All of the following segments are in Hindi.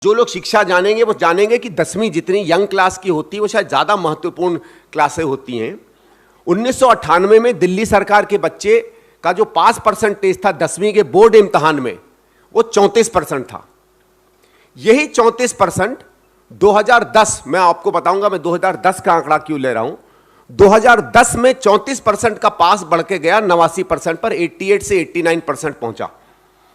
जो लोग शिक्षा जानेंगे वो जानेंगे कि 10वीं जितनी यंग क्लास की होती है वो शायद ज़्यादा महत्वपूर्ण क्लासें होती हैं। 1998 में दिल्ली सरकार के बच्चे का जो पास परसेंटेज था 10वीं के बोर्ड इम्तहान में वो 34% था। यही 34% 2010, मैं आपको बताऊंगा मैं 2010 का आंकड़ा क्यों ले रहा हूं। 2010 में 34% का पास बढ़ के गया 89% पर, 88 से 89% पहुंचा।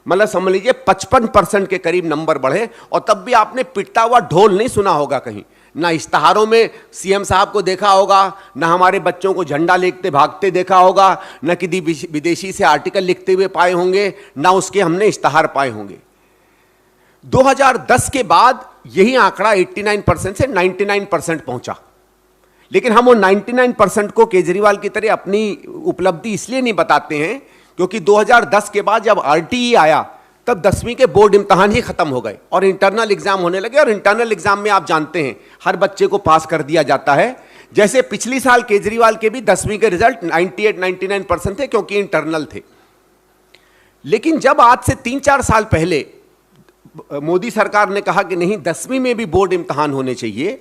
मतलब समझ लीजिए 55% के करीब नंबर बढ़े। और तब भी आपने पिटता हुआ ढोल नहीं सुना होगा कहीं, ना इश्तहारों में सीएम साहब को देखा होगा, ना हमारे बच्चों को झंडा लेते भागते देखा होगा, ना किसी विदेशी से आर्टिकल लिखते हुए पाए होंगे, ना उसके हमने इश्तहार पाए होंगे। 2010 के बाद यही आंकड़ा 89% से 99% पहुंचा। लेकिन हम वो 99% को केजरीवाल की तरह अपनी उपलब्धि इसलिए नहीं बताते हैं क्योंकि 2010 के बाद जब आरटीई आया तब 10वीं के बोर्ड इम्तहान ही खत्म हो गए और इंटरनल एग्जाम होने लगे। और इंटरनल एग्जाम में आप जानते हैं हर बच्चे को पास कर दिया जाता है। जैसे पिछली साल केजरीवाल के भी 10वीं के रिजल्ट 98-99% थे क्योंकि इंटरनल थे। लेकिन जब आज से 3-4 साल पहले मोदी सरकार ने कहा कि नहीं 10वीं में भी बोर्ड इम्तहान होने चाहिए,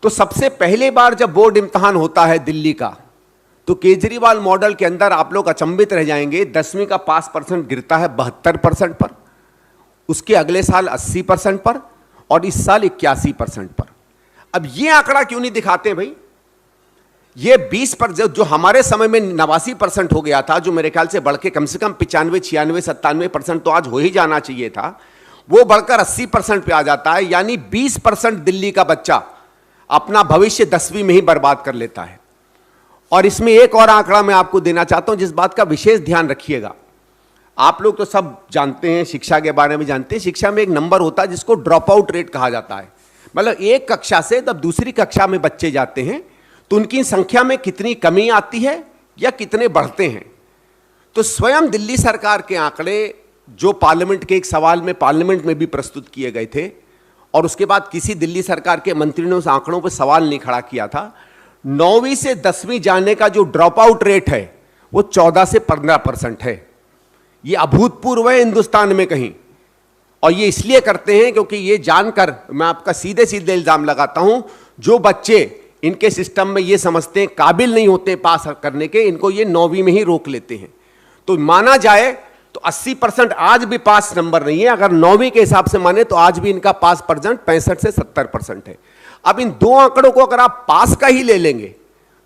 तो सबसे पहले बार जब बोर्ड इम्तहान होता है दिल्ली का, तो केजरीवाल मॉडल के अंदर आप लोग अचंभित रह जाएंगे। 10वीं का पास परसेंट गिरता है 72% पर, उसके अगले साल 80% पर और इस साल 81% पर। अब ये आंकड़ा क्यों नहीं दिखाते भाई? ये 20% जो हमारे समय में 89% हो गया था, जो मेरे ख्याल से बढ़ के कम से कम 95, 96, 97% तो आज हो ही जाना चाहिए था, वो बढ़कर 80% पे आ जाता है। यानी 20% दिल्ली का बच्चा अपना भविष्य 10वीं में ही बर्बाद कर लेता है। और इसमें एक और आंकड़ा मैं आपको देना चाहता हूं जिस बात का विशेष ध्यान रखिएगा। आप लोग तो सब जानते हैं, शिक्षा के बारे में जानते हैं, शिक्षा में एक नंबर होता है जिसको ड्रॉप आउट रेट कहा जाता है। मतलब एक कक्षा से जब दूसरी कक्षा में बच्चे जाते हैं तो उनकी संख्या में कितनी कमी आती है या कितने बढ़ते हैं। तो स्वयं दिल्ली सरकार के आंकड़े जो पार्लियामेंट के एक सवाल में पार्लियामेंट में भी प्रस्तुत किए गए थे और उसके बाद किसी दिल्ली सरकार के मंत्री ने उस आंकड़ों पर सवाल नहीं खड़ा किया था। 9वीं से 10वीं जाने का जो ड्रॉप आउट रेट है वो 14 से 15% है। ये अभूतपूर्व है हिंदुस्तान में कहीं। और ये इसलिए करते हैं क्योंकि ये जानकर मैं आपका सीधे सीधे इल्जाम लगाता हूं, जो बच्चे इनके सिस्टम में ये समझते हैं काबिल नहीं होते पास करने के, इनको ये 9वीं में ही रोक लेते हैं। तो माना जाए तो 80% आज भी पास नंबर नहीं है। अगर 9वीं के हिसाब से माने तो आज भी इनका पास परसेंट 65 से 70% है। अब इन दो आंकड़ों को अगर आप पास का ही ले लेंगे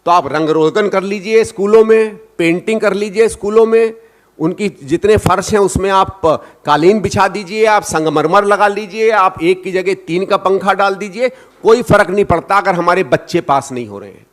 तो आप रंग रोगन कर लीजिए स्कूलों में, पेंटिंग कर लीजिए स्कूलों में, उनकी जितने फर्श हैं उसमें आप कालीन बिछा दीजिए, आप संगमरमर लगा लीजिए, आप एक की जगह 3 का पंखा डाल दीजिए, कोई फर्क नहीं पड़ता अगर हमारे बच्चे पास नहीं हो रहे हैं।